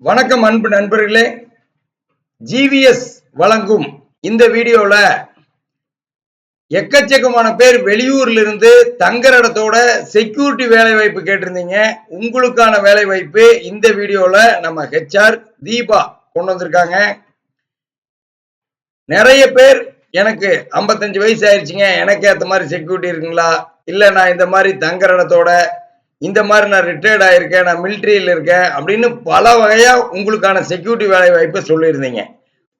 வணக்கம் அன்பு நண்பர்களே. ஜிவிஎஸ் வழங்கும் இந்த வீடியோல எக்கச்சக்கமான பேர் வெளியூர்ல இருந்து தங்குற இடத்தோட செக்யூரிட்டி வேலை வாய்ப்பு கேட்டிருந்தீங்க. உங்களுக்கான வேலை வாய்ப்பு இந்த வீடியோல நம்ம HR தீபா கொண்டு வந்திருக்காங்க. நிறைய பேர் எனக்கு 55 வயசு ஆயிடுச்சுங்க, எனக்கு ஏத்த மாதிரி செக்யூரிட்டி இருக்குங்களா, இல்ல நான் இந்த மாதிரி தங்குற இடத்தோட இந்த மாதிரி நான் ரிட்டையர்ட் ஆயிருக்கேன், நான் மிலிட்ரியில் இருக்கேன் அப்படின்னு பல வகையா உங்களுக்கான செக்யூரிட்டி வேலை வாய்ப்பை சொல்லியிருந்தீங்க.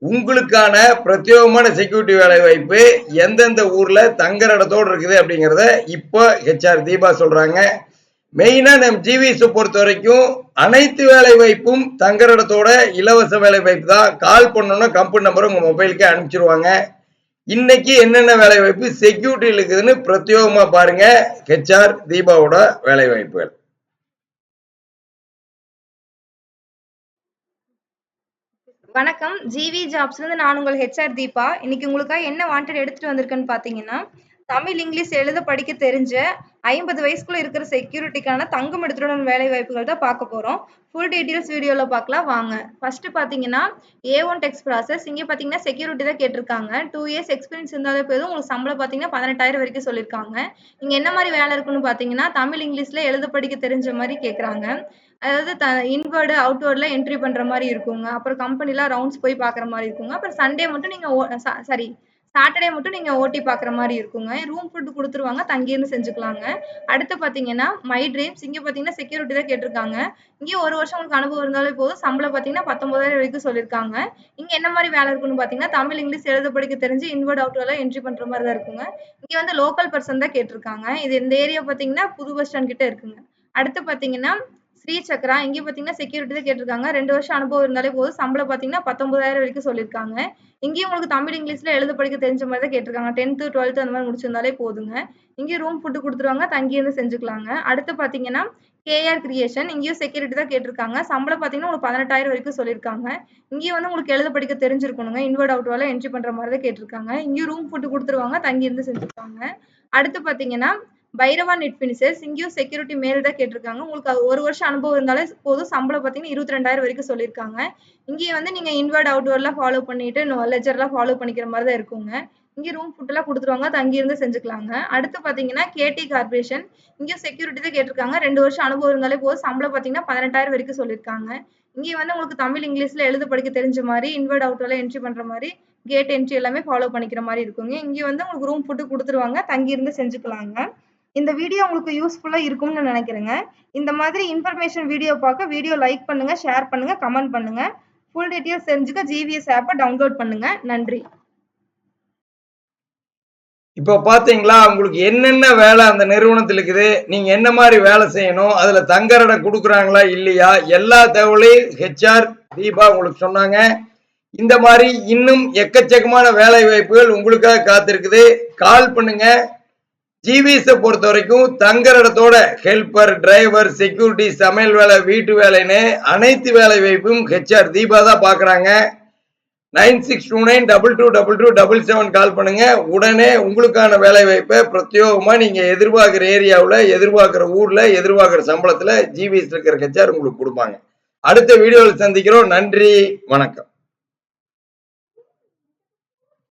உங்களுக்கான பிரத்யேகமான செக்யூரிட்டி வேலை வாய்ப்பு எந்தெந்த ஊர்ல தங்குற இடத்தோடு இருக்குது அப்படிங்கிறத இப்போ HR தீபா சொல்றாங்க. மெயினா நம்ம ஜிவிஎஸ் பொறுத்த வரைக்கும் அனைத்து வேலை வாய்ப்பும் தங்குற இடத்தோட இலவச வேலை வாய்ப்பு தான். கால் பண்ணோம்னா கம்பெனி நம்பர் உங்க மொபைலுக்கே அனுப்பிச்சிருவாங்க. இன்னைக்கு என்னென்ன வேலை வாய்ப்பு செக்யூரிட்டி இருக்குதுன்னு பிரத்யேகமா பாருங்க. HR தீபாவோட வேலை வாய்ப்புகள். வணக்கம், ஜிவி ஜாப்ஸ்ல இருந்து நான் உங்கள் HR தீபா. இன்னைக்கு உங்களுக்காக என்ன வாண்டட் எடுத்துட்டு வந்திருக்கேன்னு பாத்தீங்கன்னா, தமிழ் இங்கிலீஷ் எழுத படிக்க தெரிஞ்ச 50 வயசுக்குள்ள இருக்கிற செக்யூரிட்டிக்கான தங்குமிடத்துடன் வேலை வாய்ப்புகள் தான் பார்க்க போறோம். ஃபுல் டீடைல்ஸ் வீடியோல பார்க்கலாம் வாங்க. ஃபர்ஸ்ட் பாத்தீங்கன்னா A1 டெக்ஸ்ட் ப்ராசஸ். இங்க பாத்தீங்கன்னா செக்யூரிட்டி தான் கேட்டிருக்காங்க. 2 இயர்ஸ் எக்ஸ்பீரியன்ஸ் இருந்தாலே போதும். உங்களுக்கு சம்பளம் பாத்தீங்கன்னா 18,000 வரைக்கும் சொல்லியிருக்காங்க. இங்க என்ன மாதிரி வேலை இருக்குன்னு பாத்தீங்கன்னா, தமிழ் இங்கிலீஷ்ல எழுத படிக்க தெரிஞ்ச மாதிரி கேக்குறாங்க. அதாவது இன்வேர்டு அவுட்வேர்ட்ல என்ட்ரி பண்ற மாதிரி இருக்குங்க. அப்புறம் கம்பெனில ரவுண்ட்ஸ் போய் பாக்குற மாதிரி இருக்குங்க. அப்புறம் சண்டே மட்டும் நீங்க சாட்டர்டே மட்டும் நீங்க ஓட்டி பாக்குற மாதிரி இருக்குங்க. ரூம் ஃபுட் கொடுத்துருவாங்க, தங்கியிருந்து செஞ்சுக்கலாங்க. அடுத்து பாத்தீங்கன்னா மை ட்ரீம்ஸ். இங்க பாத்தீங்கன்னா செக்யூரிட்டி தான் கேட்டிருக்காங்க. இங்கேயும் 1 வருஷம் உங்களுக்கு அனுபவம் இருந்தாலே போதும். சம்பளம் பாத்தீங்கன்னா 19,000 வரைக்கும் சொல்லியிருக்காங்க. இங்க என்ன மாதிரி வேலை இருக்குன்னு பாத்தீங்கன்னா, தமிழ் இங்கிலீஷ் எழுத படிக்க தெரிஞ்சு இன்வேர்ட் அவுட்வேர்ட்ல என்ட்ரி பண்ற மாதிரி தான் இருக்குங்க. இங்க வந்து லோக்கல் பர்சன் தான் கேட்டிருக்காங்க. இது இந்த ஏரியா பாத்தீங்கன்னா புது பஸ் ஸ்டாண்ட் கிட்ட இருக்குங்க. அடுத்து பாத்தீங்கன்னா ஸ்ரீ சக்ரா. இங்க பாத்தீங்கன்னா செக்யூரிட்டி தான் கேட்டிருக்காங்க. 2 வருஷம் அனுபவம் இருந்தாலே போதும். சம்பளம் பாத்தீங்கன்னா 19,000 வரைக்கும் சொல்லியிருக்காங்க. இங்கேயும் உங்களுக்கு தமிழ் இங்கிலீஷ்ல எழுத படிக்க தெரிஞ்ச மாதிரி தான் கேட்டிருக்காங்க. 10th 12th அந்த மாதிரி முடிச்சிருந்தாலே போதுங்க. இங்கேயும் ரூம் ஃபுட் கொடுத்துருவாங்க, தங்கியிருந்து செஞ்சுக்கலாங்க. அடுத்து பாத்தீங்கன்னா கேஆர் கிரியேஷன். இங்கேயும் செக்யூரிட்டி தான் கேட்டிருக்காங்க. சம்பளம் பாத்தீங்கன்னா உங்களுக்கு 18,000 வரைக்கும் சொல்லியிருக்காங்க. இங்கேயும் வந்து உங்களுக்கு எழுத படிக்க தெரிஞ்சிருக்கணுங்க. இன்வர்ட் அவுட்வேர்ட்ல என்ட்ரி பண்ற மாதிரி தான் கேட்டிருக்காங்க. இங்கேயும் ரூம் ஃபுட் கொடுத்துருவாங்க, தங்கியிருந்து செஞ்சுக்கலாங்க. அடுத்து பாத்தீங்கன்னா பைரவா நெட் பினிஷர்ஸ். இங்கேயும் செக்யூரிட்டி மேல் தான் கேட்டிருக்காங்க. உங்களுக்கு 1 வருஷம் அனுபவம் இருந்தாலே போதும். சம்பளம் பாத்தீங்கன்னா 22,000 வரைக்கும் சொல்லியிருக்காங்க. இங்கேயும் வந்து நீங்க இன்வர்ட் அவுட்வேர்ட்லாம் ஃபாலோ பண்ணிட்டு லெஜர்லாம் ஃபாலோ பண்ணிக்கிற மாதிரி தான் இருக்குங்க. இங்கே ரூம் ஃபுட் எல்லாம் கொடுத்துருவாங்க, தங்கியிருந்து செஞ்சுக்கலாங்க. அடுத்து பாத்தீங்கன்னா கேடி கார்பரேஷன். இங்கேயும் செக்யூரிட்டி தான் கேட்டிருக்காங்க. 2 வருஷம் அனுபவம் இருந்தாலே போதும். சம்பளம் பாத்தீங்கன்னா 18,000 வரைக்கும் சொல்லியிருக்காங்க. இங்கேயும் வந்து உங்களுக்கு தமிழ் இங்கிலீஷ்ல எழுத படிக்க தெரிஞ்ச மாதிரி இன்வர்ட் அவுட்வேர்ட்ல என்ட்ரி பண்ற மாதிரி கேட் என்ட்ரி எல்லாமே ஃபாலோ பண்ணிக்கிற மாதிரி இருக்குங்க. இங்கே வந்து உங்களுக்கு ரூம் ஃபுட் கொடுத்துருவாங்க, தங்கியிருந்து செஞ்சுக்கலாங்க. இந்த வீடியோ உங்களுக்கு யூஸ்ஃபுல்லா இருக்கும்னு நினைக்கிறேங்க. இந்த மாதிரி இன்ஃபர்மேஷன் வீடியோ பார்க்க வீடியோ லைக் பண்ணுங்க, ஷேர் பண்ணுங்க, கமெண்ட் பண்ணுங்க. ஃபுல் டீடைல்ஸ் தெரிஞ்சுக்க ஜிவிஎஸ் ஆப்பை டவுன்லோட் பண்ணுங்க. நன்றி. இப்போ பாத்தீங்களா உங்களுக்கு என்னென்ன வேலை அந்த நிறுவனத்தில் இருக்குது, நீங்க என்ன மாதிரி வேலை செய்யணும், அதுல தங்குற இடம் கொடுக்குறாங்களா இல்லையா, எல்லா தகவலையும் HR தீபா உங்களுக்கு சொன்னாங்க. இந்த மாதிரி இன்னும் எக்கச்சக்கமான வேலை வாய்ப்புகள் உங்களுக்காக காத்திருக்குது. கால் பண்ணுங்க. ஜிவிஎஸ் பொறுத்த வரைக்கும் தங்குற இடத்தோட ஹெல்பர், டிரைவர், செக்யூரிட்டி, சமையல் வேலை, வீட்டு வேலைன்னு அனைத்து வேலை வாய்ப்பும் HR தீபா தான் பாக்குறாங்க. 9629222277 கால் பண்ணுங்க. உடனே உங்களுக்கான வேலை வாய்ப்பை பிரத்யேகமா நீங்க எதிர்பார்க்கிற ஏரியாவில், எதிர்பார்க்கிற ஊர்ல, எதிர்பார்க்கிற சம்பளத்துல ஜிவிஎஸ் இருக்கிற HR உங்களுக்கு கொடுப்பாங்க. அடுத்த வீடியோவில் சந்திக்கிறோம். நன்றி, வணக்கம்.